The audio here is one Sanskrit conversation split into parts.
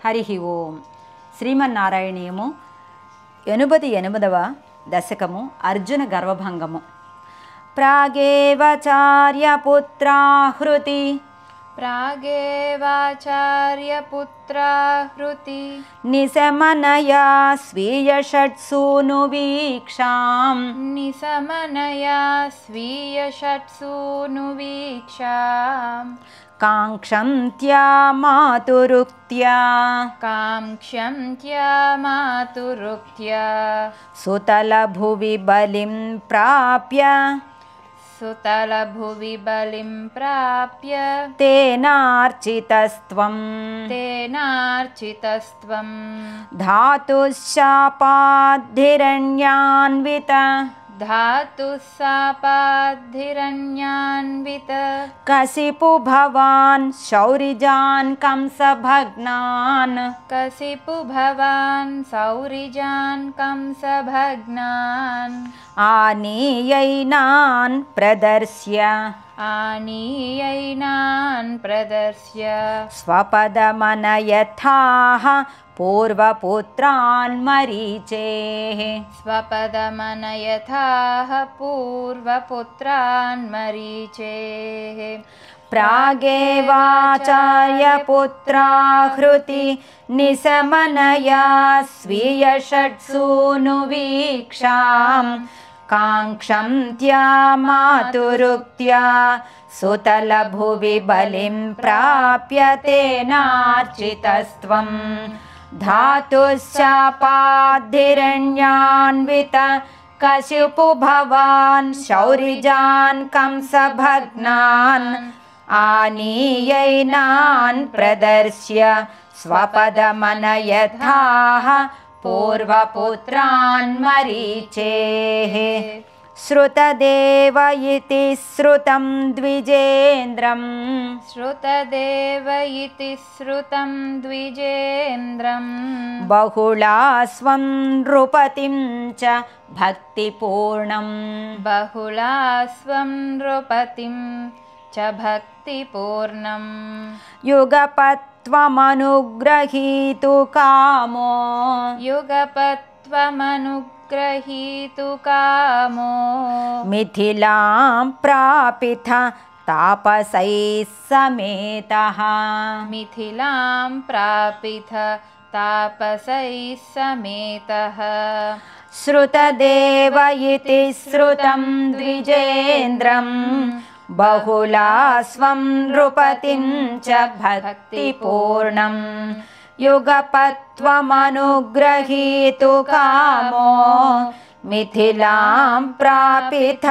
హరి ఓం. శ్రీమన్నారాయణీయము 88వ దశకము అర్జున గర్వభంగము. ప్రాగేవాచార్యపుత్రాహృతి ప్రాగేవాచార్యపుత్రాహృతి నిశమనయా స్వీయషట్సూనువీక్షాం నిశమనయా స్వీయషట్సూనువీక్షాం కాంక్షంత్యా మాతురుక్త్యా కాంక్ష్యంత్యా మాతురుక్త్యా సుతలభువి బలిం ప్రాప్య సుతలభువి బలిం ప్రాప్య తేనార్చితస్త్వం తేనార్చితస్త్వం ధాతుశాపాద్ధిరణ్యాన్విత ధాతుస్సాపాద్ధిరణ్యాన్విత కసిపు భవాన్ శౌరిజాన్ కంసభగ్నాన్ కసిపు భవాన్ సౌరిజాన్ కంసభగ్నాన్ ఆనీయైనాన్ ప్రదర్శ్య ఆనీయైనాన్ ప్రదర్శ్య స్వపదమనయథాః పూర్వపుత్రాన్ మరీచేః స్వపదమనయథాః పూర్వపుత్రాన్ మరీచేః ప్రాగేవాచార్యపుత్రాహృతి నిశమనయా స్వీయషట్సూనువీక్షాం కాంక్షంత్యా మాతురుక్త్యా సుతలభువి బలిం ప్రాప్య తేనార్చితస్త్వం ధాతుశ్చాపాద్ధిరణ్యాన్విత కశిపు భవాన్ శౌరిజాన్ కంసభగ్నాన్ ఆనీయైనాన్ ప్రదర్శ్య స్వపదమనయథాః పూర్వపుత్రాన్ మరీచేః శ్రుతదేవ ఇతి శ్రుతం ద్విజేంద్రం శ్రుతదేవ ఇతి శ్రుతం ద్విజేంద్రం బహుళాస్వం నృపతిం చ భక్తిపూర్ణం బహుళాస్వం నృపతిం చ భక్తిపూర్ణం యుగపత్వమనుగ్రహీతు కామో యుగపత్వమనుగ్రహీతు కామో మిథిలాం ప్రాపిథ తాపసైః సమేతః మిథిలాం ప్రాపిథ తాపసైః సమేతః శ్రుతదేవ ఇతి శ్రుతం ద్విజేంద్రం బహుళాస్వం నృపతిం చ భక్తిపూర్ణం యుగపత్వమనుగ్రహీతు కామో మిథిలాం ప్రాపిథ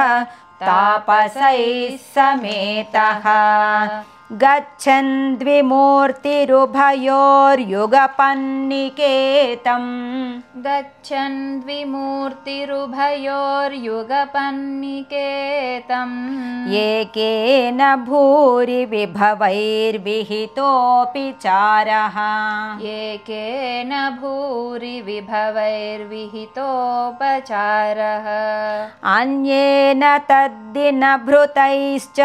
తాపసైః సమేతః గచ్చన్ ద్విమూర్తిరుభయోర్యుగపన్నికేతం గచ్చన్ ద్విమూర్తిరుభయోర్యుగపన్నికేతం ఏకేన భూరి విభవైర్విహితోऽపి చారః ఏకేన భూరి విభవైర్విహితోపచారః అన్యేన తద్దినభృతైశ్చ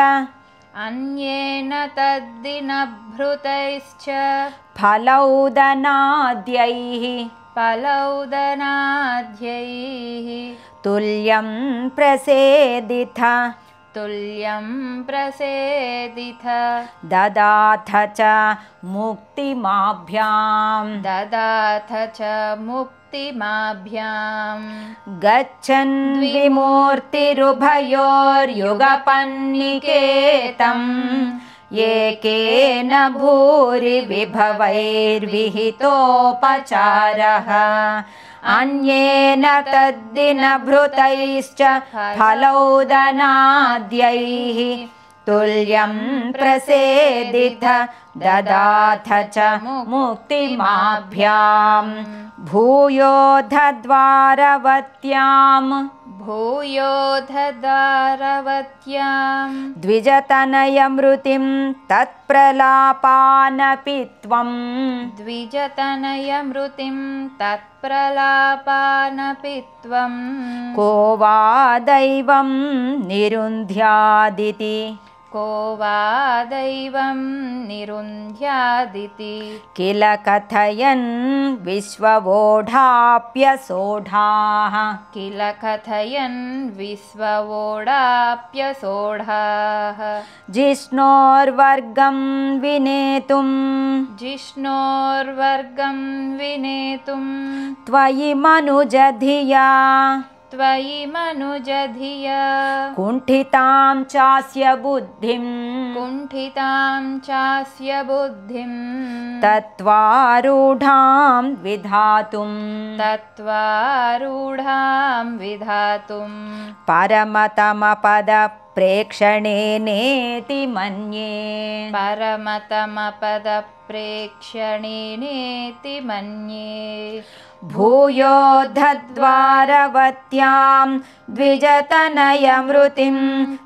అన్యేన తద్దినభృతైశ్చ ఫలౌదనాద్యైః ఫలౌదనాద్యైః తుల్యం ప్రసేదిథ తుల్యం ప్రసేదిథ దదాథ చ ముక్తిమాభ్యాం దదాథ చ ముక్తిమాభ్యాం గచ్చన్ ద్విమూర్తిరుభయోర్యుగపన్నికేతం ఏకేన భూరి విభవైర్విహితోపచారః అన్యేన తద్దినభృతైశ్చ ఫలౌదనాద్యైః తుల్యం ప్రసేదిథ దదాథ చ ముక్తిమాభ్యాం భూయోధద్వారవత్యాం భూయోధద్వారవత్యాం ద్విజతనయమృతిం తత్ప్రలాపానపి త్వం ద్విజతనయమృతిం తత్ప్రలాపానపి త్వం కో వా దైవం నిరుంధ్యాదితి को वा दैवं निरुन्ध्यादिति किल कथयन् विश्ववोढाप्यसोढाः किल कथयन् विश्ववोढाप्यसोढाः जिष्णोर्वर्गं विनेतुं जिष्णोर्वर्गं विनेतुं त्वयि मनुजधिया त्वयि मनुजधिया कुण्ठितां चास्य बुद्धिं कुण्ठितां चास्य बुद्धिं तत्त्वारूढां विधातुं तत्त्वारूढां विधातुं परमतमपदप्रेक्षणेनेति मन्ये परमतमपदप्रेक्षणेनेति मन्ये भूयो धद्वारवत्यां द्विजतनयमृतिं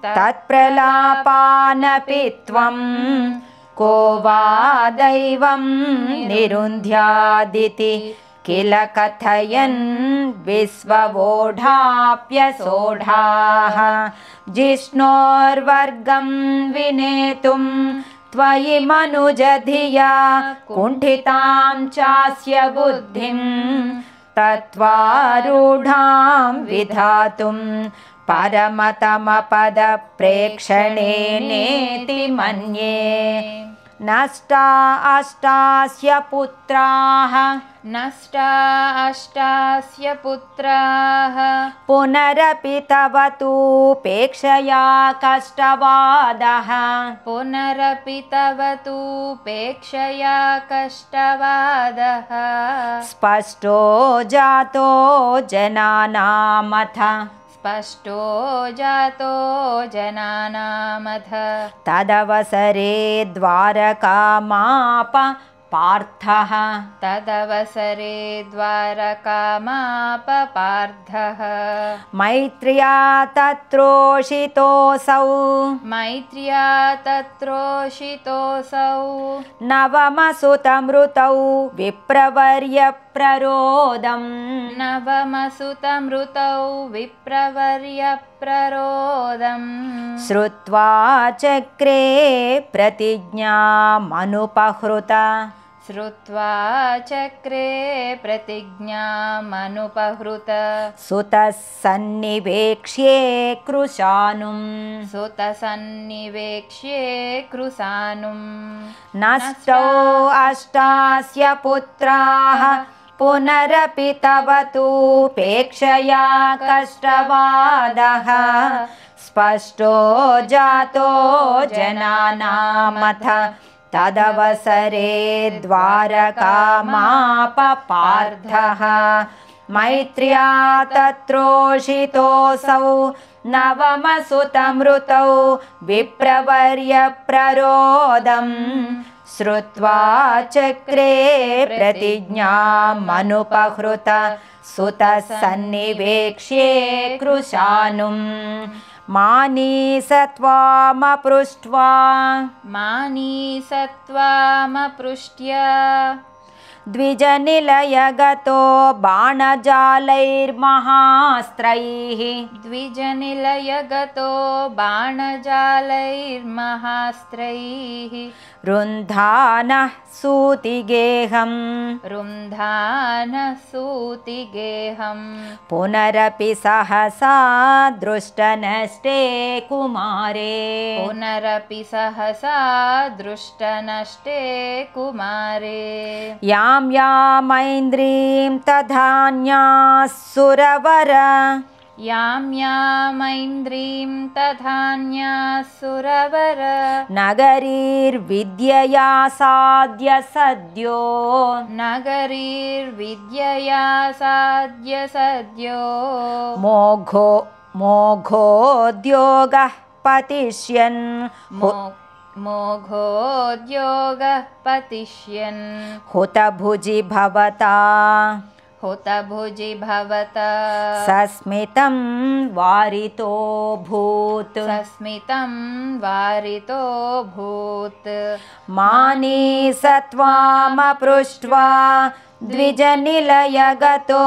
तत्प्रलापानपि त्वं को वा दैवं निरुन्ध्यादिति किल कथयन् विश्ववोढाप्यसोढाः जिष्णोर्वर्गं विनेतुं त्वयि मनुजधिया कुण्ठितां चास्य बुद्धिं तत्त्वारूढां विधातुं परमतमपदप्रेक्षणेनेति मन्ये नष्टा अष्टास्य पुत्राः नष्टा अष्टास्य पुत्राः पुनरपि तव तूपेक्षया कष्टवादः पुनरपि तव तूपेक्षया कष्टवादः स्पष्टो जातो जनानामथ स्पष्टो जातो जनानामथ तदवसरे द्वारकामाप पार्थः तदवसरे द्वारकामाप पार्थः मैत्र्या तत्रोषितोऽसौ मैत्र्या तत्रोषितोऽसौ नवमसुतमृतौ विप्रवर्यप्ररोदम् नवमसुतमृतौ विप्रवर्यप्ररोदम् श्रुत्वा चक्रे प्रतिज्ञामनुपहृत श्रुत्वा चक्रे प्रतिज्ञामनुपहृत सुतः सन्निवेक्ष्ये कृशानुं सुतसन्निवेक्ष्ये कृशानुं नष्टौ अष्टास्य पुत्राः पुनरपि तव तूपेक्षया कष्टवादः स्पष्टो जातो जनानामथ तदवसरे द्वारकामाप पार्थः मैत्र्या तत्रोषितोऽसौ नवमसुतमृतौ विप्रवर्यप्ररोदम् श्रुत्वा चक्रे प्रतिज्ञामनुपहृत सुतः सन्निवेक्ष्ये कृशानुं मानीसत्वामपृष्ट्वा मानीसत्वामपृष्ट्य द्विजनिलयगतो बाणजालैर्महास्त्रैः द्विजनिलयगतो बाणजालैर्महास्त्रैः रुन्धानः सूतिगेहम् रुन्धानः सूतिगेहं पुनरपि सहसा दृष्टनष्टे कुमारे पुनरपि सहसा दृष्टनष्टे कुमारे यां यामैन्द्रीं तथान्याः सुरवर यां यामैन्द्रीं तथान्याः सुरवर नगरीर्विद्यया साद्य सद्यो नगरीर्विद्यया साद्य सद्यो मोघोद्योगः पतिष्यन् मोघोद्योगः पतिष्यन् हुतभुजि भवता हुतभुजि भवता सस्मितं वारितोऽभूत् सस्मितं वारितोऽभूत् मानीसत्वामपृष्ट्वा द्विजनिलयगतो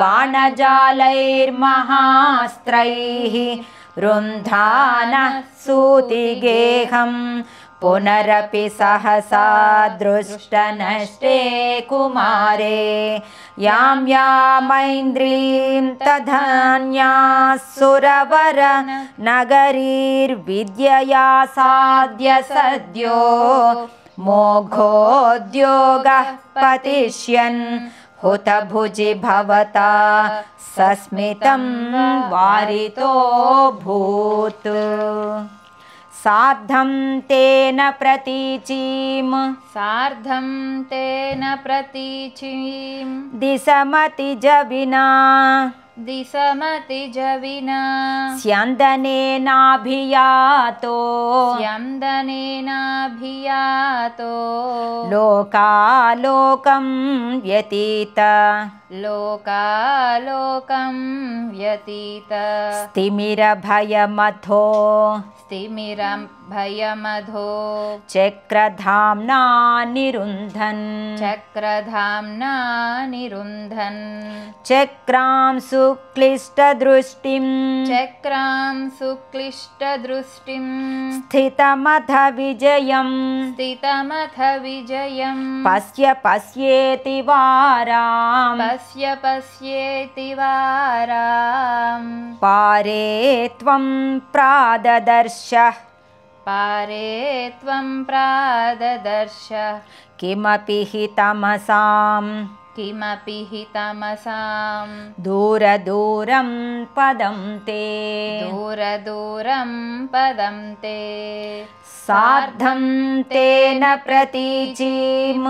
बाणजालैर्महास्त्रैः रुन्धानः सूतिगेहं पुनरपि सहसा दृष्टनष्टे कुमारे यां यामैन्द्रीं तधान्याः सुरवर नगरीर्विद्यया साद्य सद्यो मोघोद्योगः पतिष्यन् हुतभुजि भवता सस्मितं वारितोऽभूत् सार्धं तेन प्रतीचीं सार्धं तेन प्रतीचीं दिशमतिजविना दिशमतिजविना स्यन्दनेनाभियातो स्यन्दनेनाभियातो लोकालोकं व्यतीत लोकालोकं व्यतीत स्तिमिरभयमथो स्तिमिरं भयमधो चक्रधाम्ना निरुन्धन् चक्रधाम्ना निरुन्धन् चक्रां सुक्लिष्टदृष्टिं चक्रां सुक्लिष्टदृष्टिं स्थितमथ विजयं स्थितमथ विजयं पश्य पश्येति वाराम् पश्य पश्येति वारां पारे त्वं प्राददर्शः पारे त्वं प्राददर्श किमपि हि तमसां किमपि हि तमसां दूरदूरं पदं ते दूरदूरं पदं ते सार्धं तेन प्रतीचीं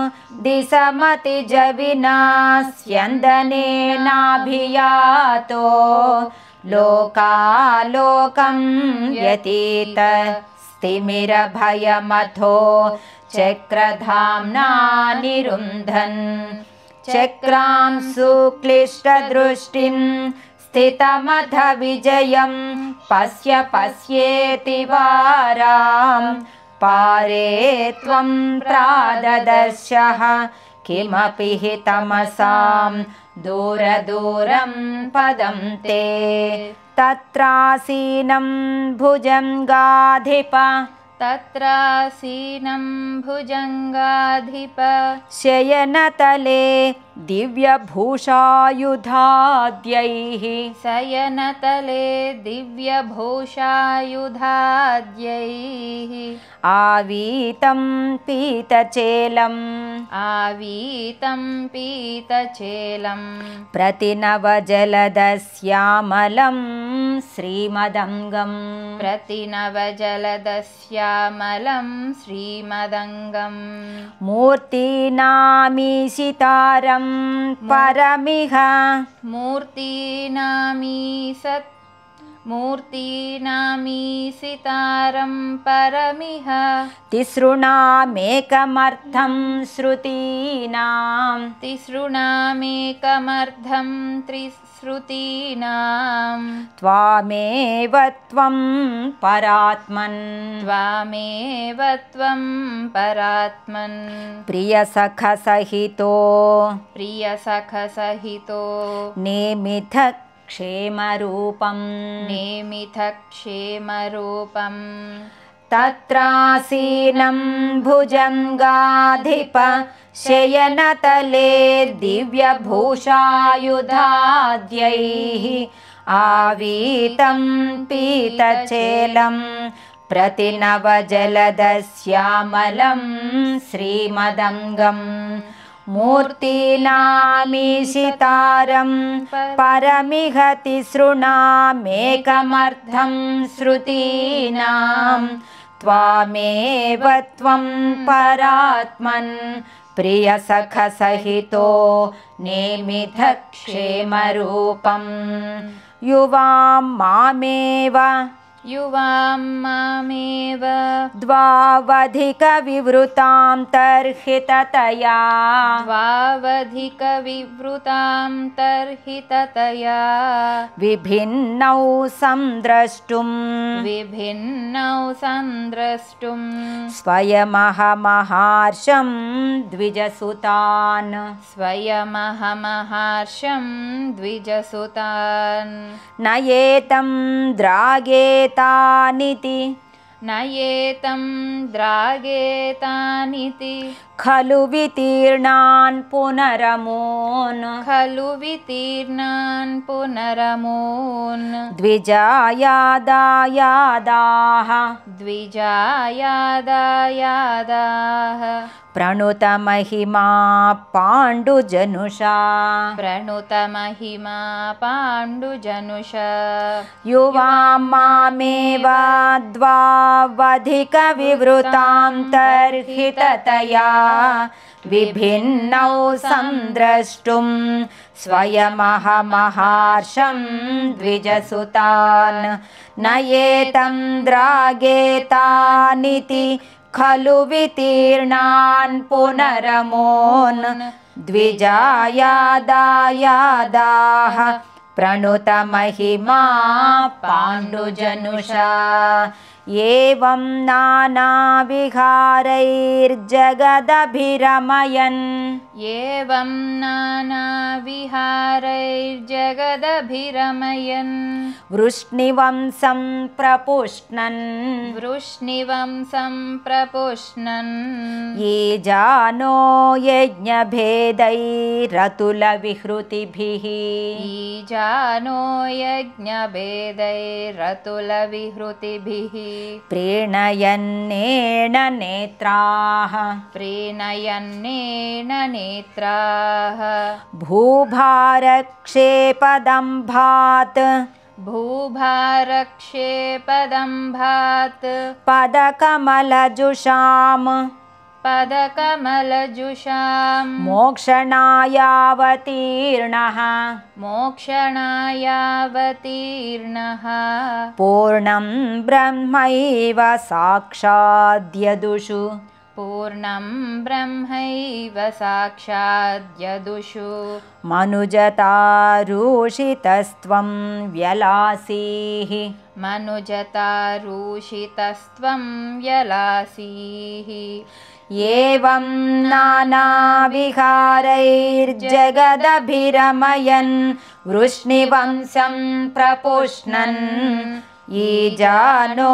दिशमतिजविना स्यन्दनेनाभियातो लोकालोकं व्यतीत स्तिमिरभयमथो चक्रधाम्ना निरुन्धन् चक्रां सुक्लिष्टदृष्टिं स्थितमथ विजयं पश्य पश्येति वारां पारे त्वं प्राददर्शः किमपि हि तमसां दूरदूरं पदं ते तत्रासीनं भुजङ्गाधिप तत्रासीनं भुजङ्गाधिप शयनतले दिव्यभूषायुधाद्यैः शयनतले दिव्यभूषायुधाद्यैः आवीतं पीतचेलम् आवीतं पीतचेलं प्रतिनवजलदश्यामलं श्रीमदङ्गम् प्रतिनवजलदश्यामलं श्रीमदङ्गम् मूर्तीनामीशितारं परमिह मूर्तीनामीसितारं परमिह तिसृणामेकमर्थं श्रुतीनां तिसृणामेकमर्थं त्रिश्रुतीनां त्वामेव त्वं परात्मन् त्वामेव त्वं परात्मन् प्रियसखसहितो प्रियसखसहितो नेमिथक्षेमरूपं नेमिथक्षेमरूपं तत्रासीनं भुजङ्गाधिप शयनतले दिव्यभूषायुधाद्यैः आवीतं पीतचेलं प्रतिनवजलदश्यामलं श्रीमदङ्गम् मूर्तीनामीशितारं परमिह तिसृणामेकमर्थं श्रुतीनां त्वामेव त्वं परात्मन् प्रियसखसहितो नेमिथक्षेमरूपं युवां मामेव युवां मामेव द्वावधिकविवृतां तर्हिततया द्वावधिकविवृतां तर्हि ततया विभिन्नौ संद्रष्टुं विभिन्नौ संद्रष्टुं स्वयमहमहर्षं द्विजसुतान् स्वयमहमहर्षं द्विजसुतान् नयेतं द्रागेतानिति नयेतं द्रागेतानिति खलु वितीर्णान् पुनरमून् खलु वितीर्णान् पुनरमून् द्विजायादायादाः द्विजायादायादाः प्रणुतमहिमा पाण्डुजनुषा प्रणुतमहिमा पाण्डुजनुषा युवां मामेव द्वावधिकविवृतां तर्हिततया विभिन्नौ संद्रष्टुं स्वयमहमहर्षं द्विजसुतान् नयेतं द्रागेतानिति खलु वितीर्णान् पुनरमून् द्विजायादायादाः प्रणुतमहिमा पाण्डुजनुषा एवं नानाविहारैर्जगदभिरमयन् एवं नानाविहारैर्जगदभिरमयन् वृष्णिवंशं प्रपुष्णन् वृष्णिवंशं प्रपुष्णन् ये जानो यज्ञभेदैरतुलविहृतिभिः ईजानो यज्ञभेदैरतुलविहृतिभिः प्रीणयन्नेण नेत्राः प्रीणयन्नेन नेत्राः भूभारक्षेपदम्भात् भूभारक्षेपदम्भात् पदकमलजुषाम् पदकमलजुषां मोक्षणायावतीर्णः मोक्षणायावतीर्णः पूर्णं ब्रह्मैव साक्षाद्यदुषु पूर्णं ब्रह्मैव साक्षाद्यदुषु मनुजतारूषितस्त्वं व्यलासीः मनुजतारूषितस्त्वं व्यलासीः एवं नानाविहारैर्जगदभिरमयन् वृष्णिवंशं प्रपुष्णन् ईजानो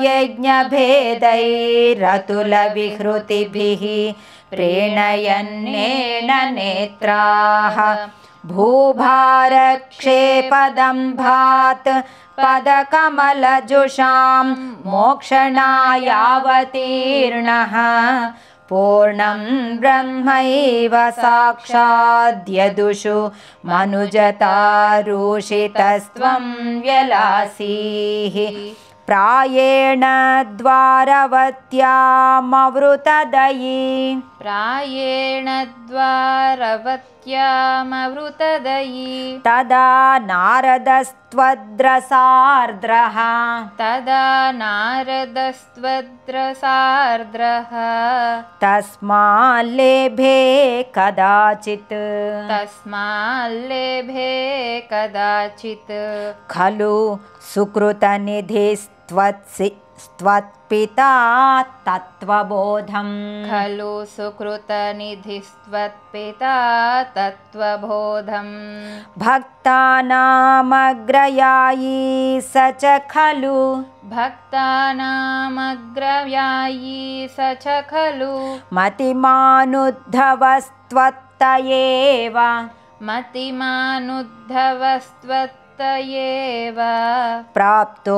यज्ञभेदैरतुलविहृतिभिः प्रीणयन्नेन नेत्राः भूभारक्षेपदम्भात् पदकमलजुषां मोक्षणायावतीर्णः पूर्णं ब्रह्मैव साक्षाद्यदुषु मनुजतारूषितस्त्वं व्यलासीः प्रायेण द्वारवत्यामवृतदयी प्रायेण द्वारवत्यामवृतदयी तदा नारदस्त्वद्रसार्द्रः तदा नारदस्त्वद्रसार्द्रः तस्माल्लेभे कदाचित् तस्माल्लेभे कदाचित् खलु सुकृतनिधिस्त्वत्पिता तत्त्वबोधम् खलु सुकृतनिधिस्त्वत्पिता तत्त्वबोधम् भक्तानामग्रयायी स च खलु भक्तानामग्रयायी स च खलु मतिमानुद्धवस्त्वत्त एव मतिमानुद्धवस्त्वत्त एव प्राप्तो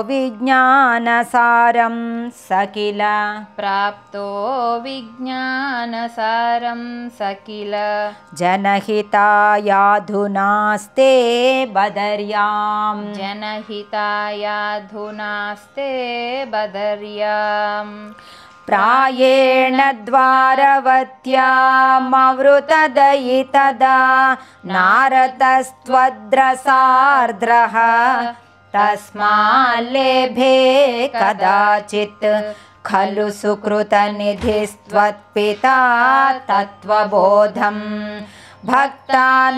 विज्ञानसारं स किल प्राप्तो विज्ञानसारं स किल जनहितायाधुनास्ते बदर्यां जनहितायाधुनास्ते बदर्याम् प्रायेण द्वारवत्यामवृतदयि तदा नारदस्त्वद्रसार्द्रः तस्माल्लेभे कदाचित् खलु सुकृतनिधिस्त्वत्पिता तत्त्वबोधं भक्तानामग्रयायी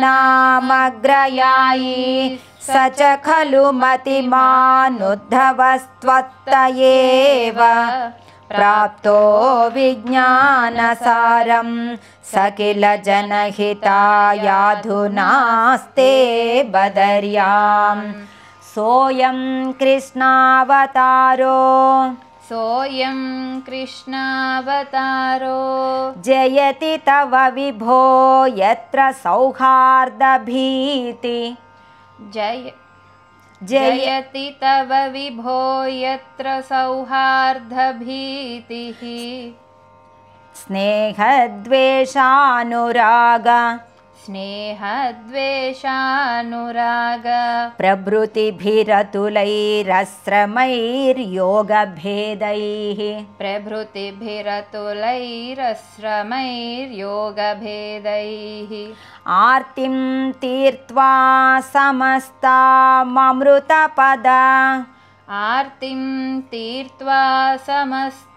स च खलु मतिमानुद्धवस्त्वत्त एव प्राप्तो विज्ञानसारं स किल जनहितायाधुनास्ते बदर्यां सोऽयं कृष्णावतारो सोऽयं कृष्णावतारो जयति तव विभो यत्र सौहार्दभीति जयति तव विभो यत्र सौहार्दभीतिः स्नेहद्वेषानुराग स्नेहद्वेषानुराग प्रभृतिभिरतुलैरस्रमैर्योगभेदैः प्रभृतिभिरतुलैरस्रमैर्योगभेदैः आर्तिं तीर्त्वा समस्ताममृतपद आर्तिं तीर्त्वा समस्ताममृतपद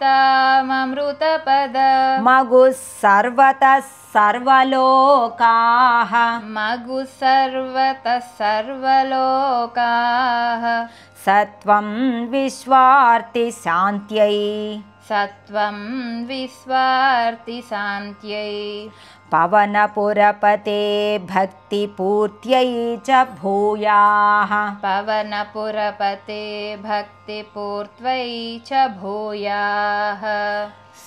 मगुः सर्वतः सर्वलोकाः मगु सर्वतः सर्वलोकाः सत्वं विश्वार्तिशान्त्यै सत्वं विस्वार्तिशान्त्यै पवनपुरपते भक्तिपूर्त्यै च भूयाः पवनपुरपते भक्तिपूर्त्यै च भूयाः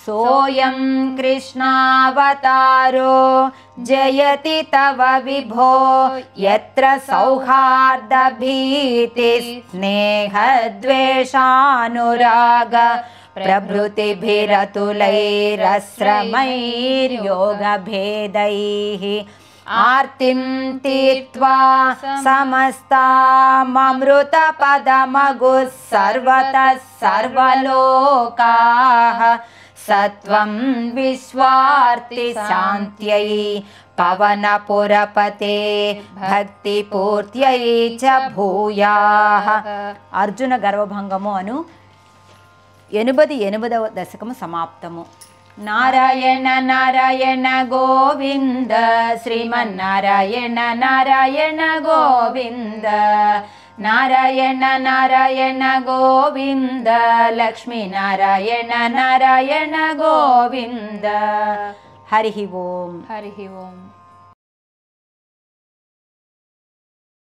सोऽयं कृष्णावतारो जयति तव विभो यत्र सौहार्दभीतिस्नेहद्वेषानुराग प्रभृतिभिरतुलैरस्रमैर्योगभेदैः आर्तिं तीर्त्वा समस्ताममृतपदमगुः सर्वतः सर्वलोकाः सत्वं विश्वार्तिशान्त्यै पवनपुरपते भक्तिपूर्त्यै च भूयाः अर्जुन गर्वभंगము అను 88వ దశకము సమాప్తము. నారాయణ నారాయణ గోవింద శ్రీమన్నారాయణ నారాయణ గోవింద నారాయణ నారాయణ గోవింద లక్ష్మీనారాయణ నారాయణ గోవింద. హరి ఓం. హరి ఓం.